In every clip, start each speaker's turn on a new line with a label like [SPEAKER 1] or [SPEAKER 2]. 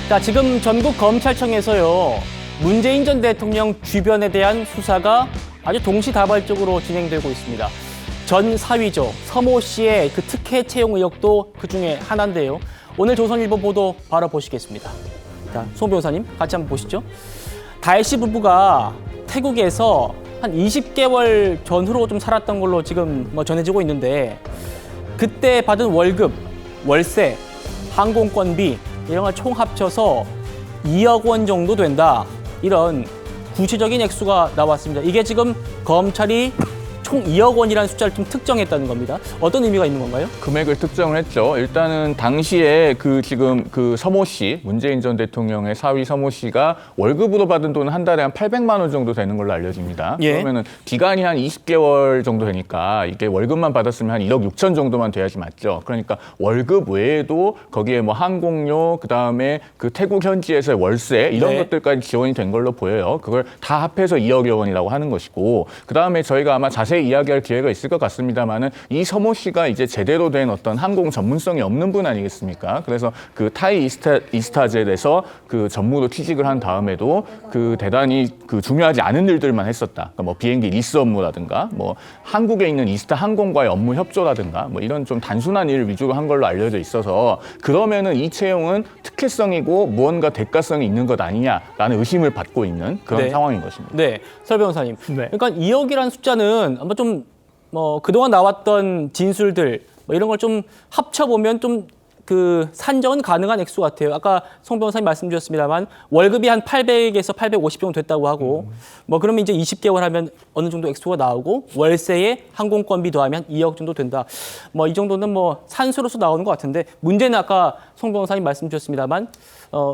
[SPEAKER 1] 자, 지금 전국 검찰청에서요, 문재인 전 대통령 주변에 대한 수사가 아주 동시다발적으로 진행되고 있습니다. 전 사위죠, 서모 씨의 그 특혜 채용 의혹도 그 중에 하나인데요. 오늘 조선일보 보도 바로 보시겠습니다. 자, 송 변호사님 같이 한번 보시죠. 다혜 씨 부부가 태국에서 한 20개월 전후로 좀 살았던 걸로 지금 전해지고 있는데, 그때 받은 월급, 월세, 항공권비 이런 걸 총 합쳐서 2억 원 정도 된다. 이런 구체적인 액수가 나왔습니다. 이게 지금 검찰이 총 2억 원이라는 숫자를 좀 특정했다는 겁니다. 어떤 의미가 있는 건가요?
[SPEAKER 2] 금액을 특정을 했죠. 일단은 당시에 지금 서모 씨, 문재인 전 대통령의 사위 서모 씨가 월급으로 받은 돈은 한 달에 한 800만 원 정도 되는 걸로 알려집니다.
[SPEAKER 1] 예.
[SPEAKER 2] 그러면은 기간이 한 20개월 정도 되니까 이게 월급만 받았으면 한 1억 6천 정도만 돼야지 맞죠. 그러니까 월급 외에도 거기에 뭐 항공료, 그다음에 그 태국 현지에서의 월세 이런
[SPEAKER 1] 네.
[SPEAKER 2] 것들까지 지원이 된 걸로 보여요. 그걸 다 합해서 2억여 원이라고 하는 것이고, 그다음에 저희가 아마 자세히 이야기할 기회가 있을 것 같습니다만은 이 서모 씨가 이제 제대로 된 어떤 항공 전문성이 없는 분 아니겠습니까? 그래서 그 타이 이스타젯에서 그 전무로 취직을 한 다음에도 그 대단히 그 중요하지 않은 일들만 했었다. 그러니까 뭐 비행기 리스 업무라든가 뭐 한국에 있는 이스타 항공과의 업무 협조라든가 뭐 이런 좀 단순한 일 위주로 한 걸로 알려져 있어서, 그러면은 이 채용은 특혜성이고 무언가 대가성이 있는 것 아니냐라는 의심을 받고 있는 그런
[SPEAKER 1] 네.
[SPEAKER 2] 상황인 것입니다.
[SPEAKER 1] 네, 설 변호사님.
[SPEAKER 3] 네.
[SPEAKER 1] 그러니까 2억이라는 숫자는 아마 좀 그동안 나왔던 진술들 이런 걸 좀 합쳐보면 좀 그 산정은 가능한 액수 같아요. 아까 송 변호사님 말씀 주셨습니다만 월급이 한 800에서 850 정도 됐다고 하고 그러면 이제 20개월 하면 어느 정도 액수가 나오고 월세에 항공권비 더하면 2억 정도 된다. 이 정도는 산수로서 나오는 것 같은데, 문제는 아까 송 변호사님 말씀 주셨습니다만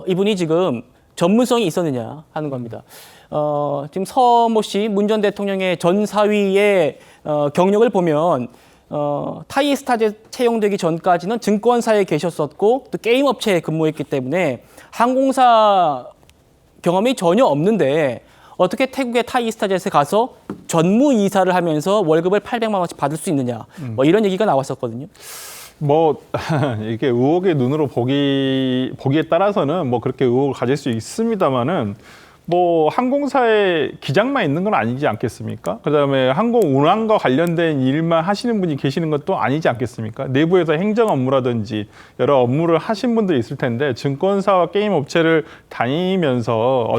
[SPEAKER 1] 이분이 지금 전문성이 있었느냐 하는 겁니다. 지금 서모 씨, 문 전 대통령의 전 사위의 경력을 보면 타이스타젯 채용되기 전까지는 증권사에 계셨었고 또 게임 업체에 근무했기 때문에 항공사 경험이 전혀 없는데 어떻게 태국의 타이스타젯에 가서 전무이사를 하면서 월급을 800만 원씩 받을 수 있느냐, 이런 얘기가 나왔었거든요.
[SPEAKER 3] 이게 의혹의 눈으로 보기에 따라서는 그렇게 의혹을 가질 수 있습니다만은, 항공사에 기장만 있는 건 아니지 않겠습니까? 그다음에 항공 운항과 관련된 일만 하시는 분이 계시는 것도 아니지 않겠습니까? 내부에서 행정 업무라든지 여러 업무를 하신 분들이 있을 텐데, 증권사와 게임 업체를 다니면서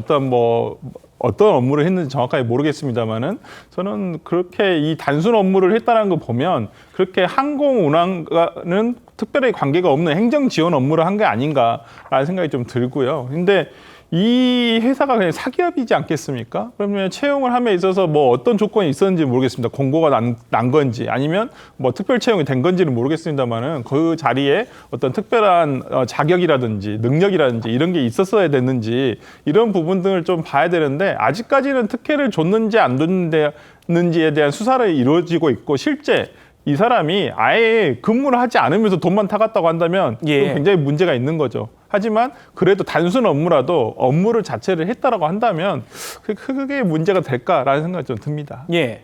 [SPEAKER 3] 어떤 업무를 했는지 정확하게 모르겠습니다만은, 저는 그렇게 이 단순 업무를 했다는 거 보면 그렇게 항공 운항과는 특별히 관계가 없는 행정 지원 업무를 한 게 아닌가라는 생각이 좀 들고요. 근데 이 회사가 그냥 사기업이지 않겠습니까? 그러면 채용을 함에 있어서 어떤 조건이 있었는지 모르겠습니다. 공고가 난 건지 아니면 특별 채용이 된 건지는 모르겠습니다만은, 그 자리에 어떤 특별한 자격이라든지 능력이라든지 이런 게 있었어야 됐는지, 이런 부분 등을 좀 봐야 되는데, 아직까지는 특혜를 줬는지 안 줬는지에 대한 수사를 이루어지고 있고, 실제 이 사람이 아예 근무를 하지 않으면서 돈만 타갔다고 한다면 굉장히 문제가 있는 거죠. 하지만 그래도 단순 업무라도 업무를 자체를 했다라고 한다면 그게 문제가 될까라는 생각이 좀 듭니다.
[SPEAKER 1] 예.